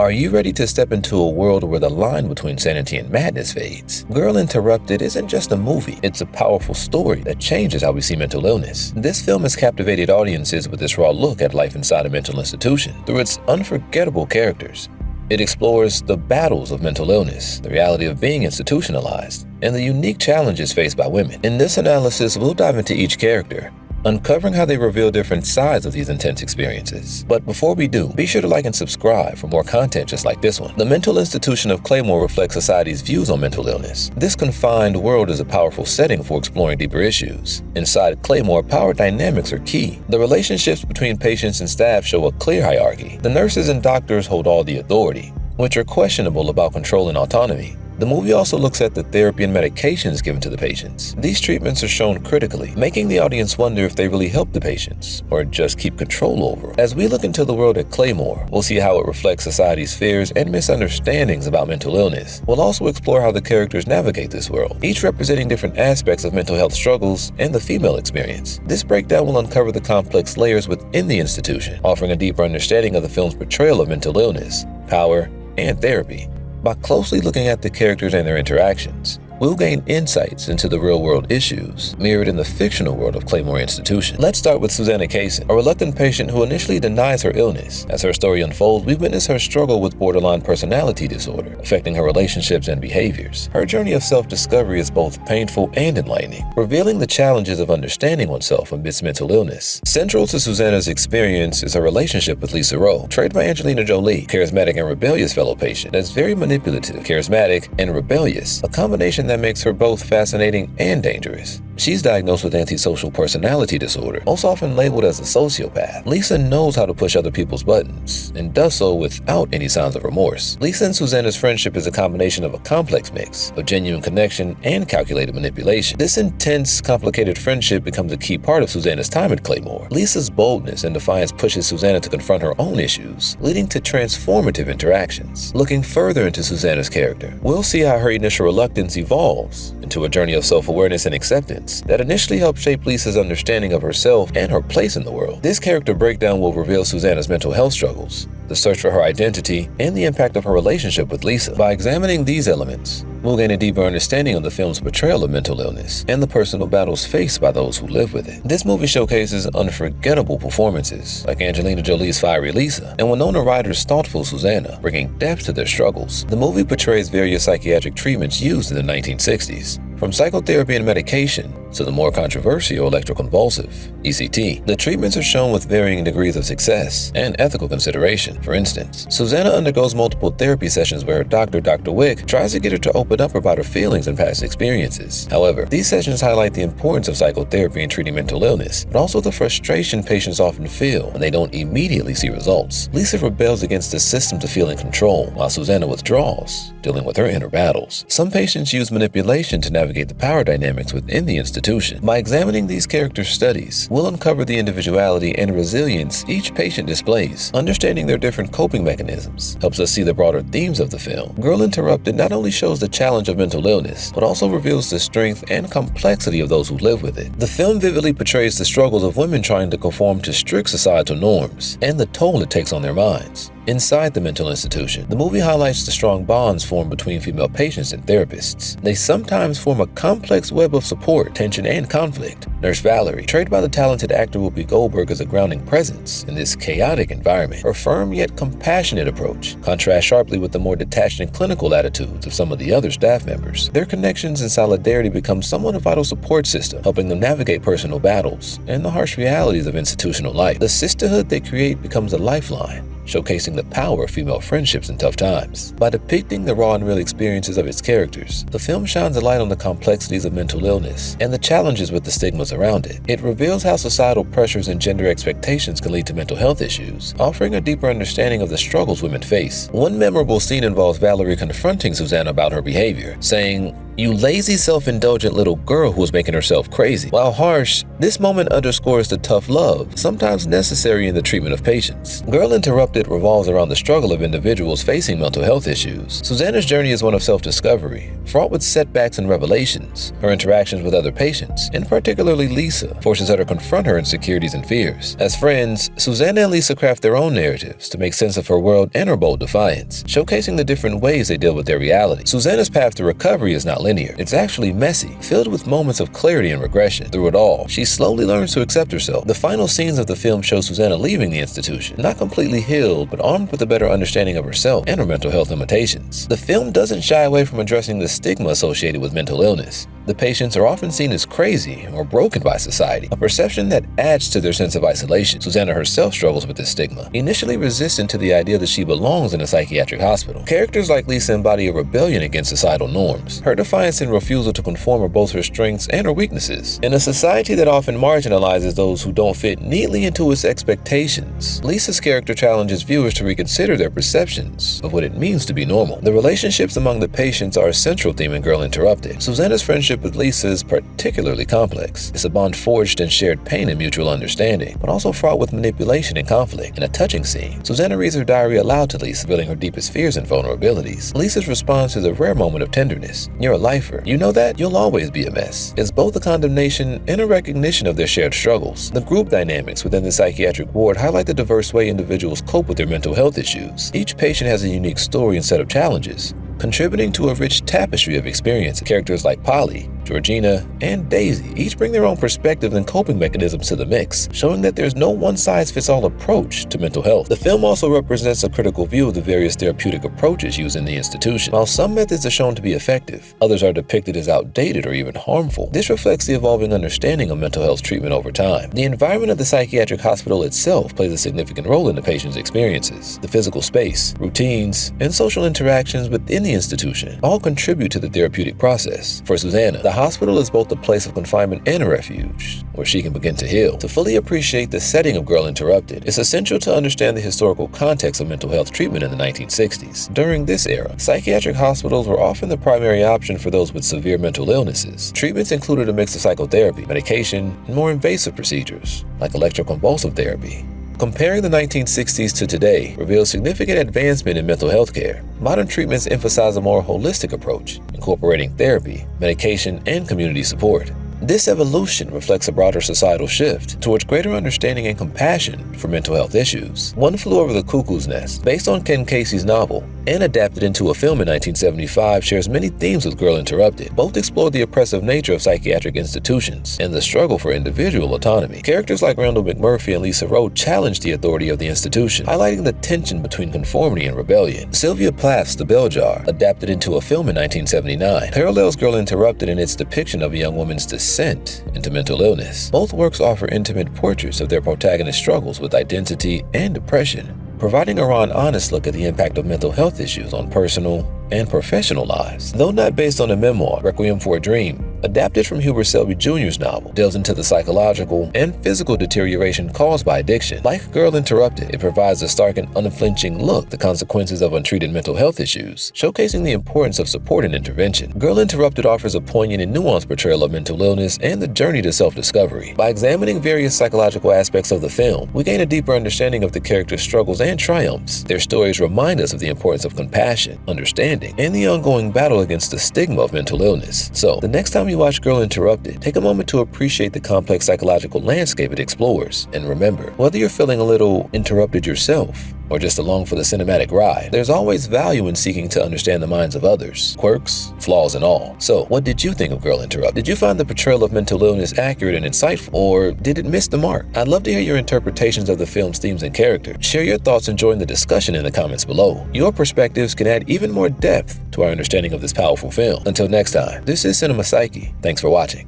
Are you ready to step into a world where the line between sanity and madness fades? Girl Interrupted isn't just a movie, it's a powerful story that changes how we see mental illness. This film has captivated audiences with its raw look at life inside a mental institution through its unforgettable characters. It explores the battles of mental illness, the reality of being institutionalized, and the unique challenges faced by women. In this analysis, we'll dive into each character, uncovering how they reveal different sides of these intense experiences. But before we do, be sure to like and subscribe for more content just like this one. The mental institution of Claymore reflects society's views on mental illness. This confined world is a powerful setting for exploring deeper issues. Inside Claymore, power dynamics are key. The relationships between patients and staff show a clear hierarchy. The nurses and doctors hold all the authority, which are questionable about control and autonomy. The movie also looks at the therapy and medications given to the patients. These treatments are shown critically, making the audience wonder if they really help the patients or just keep control over them. As we look into the world at Claymore, we'll see how it reflects society's fears and misunderstandings about mental illness. We'll also explore how the characters navigate this world, each representing different aspects of mental health struggles and the female experience. This breakdown will uncover the complex layers within the institution, offering a deeper understanding of the film's portrayal of mental illness, power, and therapy. By closely looking at the characters and their interactions, we'll gain insights into the real-world issues mirrored in the fictional world of Claymore Institution. Let's start with Susanna Kaysen, a reluctant patient who initially denies her illness. As her story unfolds, we witness her struggle with borderline personality disorder, affecting her relationships and behaviors. Her journey of self-discovery is both painful and enlightening, revealing the challenges of understanding oneself amidst mental illness. Central to Susanna's experience is her relationship with Lisa Rowe, portrayed by Angelina Jolie, charismatic and rebellious fellow patient that's very manipulative, charismatic, and rebellious, a combination that makes her both fascinating and dangerous. She's diagnosed with antisocial personality disorder, most often labeled as a sociopath. Lisa knows how to push other people's buttons, and does so without any signs of remorse. Lisa and Susanna's friendship is a combination of a complex mix of genuine connection and calculated manipulation. This intense, complicated friendship becomes a key part of Susanna's time at Claymore. Lisa's boldness and defiance pushes Susanna to confront her own issues, leading to transformative interactions. Looking further into Susanna's character, we'll see how her initial reluctance evolves into a journey of self-awareness and acceptance that initially helped shape Lisa's understanding of herself and her place in the world. This character breakdown will reveal Susanna's mental health struggles, the search for her identity, and the impact of her relationship with Lisa. By examining these elements, we'll gain a deeper understanding of the film's portrayal of mental illness and the personal battles faced by those who live with it. This movie showcases unforgettable performances like Angelina Jolie's fiery Lisa and Winona Ryder's thoughtful Susanna, bringing depth to their struggles. The movie portrays various psychiatric treatments used in the 1960s, from psychotherapy and medication to the more controversial electroconvulsive, ECT. The treatments are shown with varying degrees of success and ethical consideration. For instance, Susanna undergoes multiple therapy sessions where her doctor, Dr. Wick, tries to get her to open up about her feelings and past experiences. However, these sessions highlight the importance of psychotherapy in treating mental illness, but also the frustration patients often feel when they don't immediately see results. Lisa rebels against the system to feel in control, while Susanna withdraws, dealing with her inner battles. Some patients use manipulation to navigate the power dynamics within the institution. By examining these character studies, we'll uncover the individuality and resilience each patient displays. Understanding their different coping mechanisms helps us see the broader themes of the film. Girl Interrupted not only shows the challenge of mental illness, but also reveals the strength and complexity of those who live with it. The film vividly portrays the struggles of women trying to conform to strict societal norms and the toll it takes on their minds. Inside the mental institution, the movie highlights the strong bonds formed between female patients and therapists. They sometimes form a complex web of support, tension, and conflict. Nurse Valerie, portrayed by the talented actor Whoopi Goldberg, is a grounding presence in this chaotic environment. Her firm yet compassionate approach contrasts sharply with the more detached and clinical attitudes of some of the other staff members. Their connections and solidarity become somewhat a vital support system, helping them navigate personal battles and the harsh realities of institutional life. The sisterhood they create becomes a lifeline, showcasing the power of female friendships in tough times. By depicting the raw and real experiences of its characters, the film shines a light on the complexities of mental illness and the challenges with the stigmas around it. It reveals how societal pressures and gender expectations can lead to mental health issues, offering a deeper understanding of the struggles women face. One memorable scene involves Valerie confronting Susanna about her behavior, saying, "You lazy, self-indulgent little girl who was making herself crazy." While harsh, this moment underscores the tough love, sometimes necessary in the treatment of patients. Girl Interrupted revolves around the struggle of individuals facing mental health issues. Susanna's journey is one of self-discovery, fraught with setbacks and revelations. Her interactions with other patients, and particularly Lisa, forces her to confront her insecurities and fears. As friends, Susanna and Lisa craft their own narratives to make sense of her world and her bold defiance, showcasing the different ways they deal with their reality. Susanna's path to recovery is not linear. It's actually messy, filled with moments of clarity and regression. Through it all, she slowly learns to accept herself. The final scenes of the film show Susanna leaving the institution, not completely healed, but armed with a better understanding of herself and her mental health limitations. The film doesn't shy away from addressing the stigma associated with mental illness. The patients are often seen as crazy or broken by society, a perception that adds to their sense of isolation. Susanna herself struggles with this stigma, initially resistant to the idea that she belongs in a psychiatric hospital. Characters like Lisa embody a rebellion against societal norms. Her defiance and refusal to conform are both her strengths and her weaknesses. In a society that often marginalizes those who don't fit neatly into its expectations, Lisa's character challenges viewers to reconsider their perceptions of what it means to be normal. The relationships among the patients are a central theme in Girl Interrupted. Susanna's friendship with Lisa is particularly complex. It's a bond forged in shared pain and mutual understanding, but also fraught with manipulation and conflict. In a touching scene, Susanna reads her diary aloud to Lisa, revealing her deepest fears and vulnerabilities. Lisa's response is a rare moment of tenderness. "You're a lifer. You know that? You'll always be a mess." It's both a condemnation and a recognition of their shared struggles. The group dynamics within the psychiatric ward highlight the diverse way individuals cope with their mental health issues. Each patient has a unique story and set of challenges, contributing to a rich tapestry of experience. Characters like Polly, Georgina, and Daisy each bring their own perspectives and coping mechanisms to the mix, showing that there's no one-size-fits-all approach to mental health. The film also represents a critical view of the various therapeutic approaches used in the institution. While some methods are shown to be effective, others are depicted as outdated or even harmful. This reflects the evolving understanding of mental health treatment over time. The environment of the psychiatric hospital itself plays a significant role in the patient's experiences. The physical space, routines, and social interactions within the institution all contribute to the therapeutic process. For Susanna, the hospital is both a place of confinement and a refuge, where she can begin to heal. To fully appreciate the setting of Girl Interrupted, it's essential to understand the historical context of mental health treatment in the 1960s. During this era, psychiatric hospitals were often the primary option for those with severe mental illnesses. Treatments included a mix of psychotherapy, medication, and more invasive procedures, like electroconvulsive therapy. Comparing the 1960s to today reveals significant advancement in mental health care. Modern treatments emphasize a more holistic approach, incorporating therapy, medication, and community support. This evolution reflects a broader societal shift towards greater understanding and compassion for mental health issues. One Flew Over the Cuckoo's Nest, based on Ken Casey's novel and adapted into a film in 1975, shares many themes with Girl Interrupted. Both explore the oppressive nature of psychiatric institutions and the struggle for individual autonomy. Characters like Randall McMurphy and Lisa Rowe challenge the authority of the institution, highlighting the tension between conformity and rebellion. Sylvia Plath's The Bell Jar, adapted into a film in 1979, parallels Girl Interrupted in its depiction of a young woman's descent into mental illness. Both works offer intimate portraits of their protagonist's struggles with identity and depression, providing a raw and honest look at the impact of mental health issues on personal and professional lives. Though not based on a memoir, Requiem for a Dream, adapted from Hubert Selby Jr.'s novel, delves into the psychological and physical deterioration caused by addiction. Like Girl Interrupted, it provides a stark and unflinching look at the consequences of untreated mental health issues, showcasing the importance of support and intervention. Girl Interrupted offers a poignant and nuanced portrayal of mental illness and the journey to self-discovery. By examining various psychological aspects of the film, we gain a deeper understanding of the characters' struggles and triumphs. Their stories remind us of the importance of compassion, understanding, and the ongoing battle against the stigma of mental illness. So, the next time you watch Girl Interrupted, take a moment to appreciate the complex psychological landscape it explores. And remember, whether you're feeling a little interrupted yourself or just along for the cinematic ride, there's always value in seeking to understand the minds of others, quirks, flaws, and all. So, what did you think of Girl Interrupted? Did you find the portrayal of mental illness accurate and insightful, or did it miss the mark? I'd love to hear your interpretations of the film's themes and character. Share your thoughts and join the discussion in the comments below. Your perspectives can add even more depth to our understanding of this powerful film. Until next time, this is Cinema Psyche. Thanks for watching.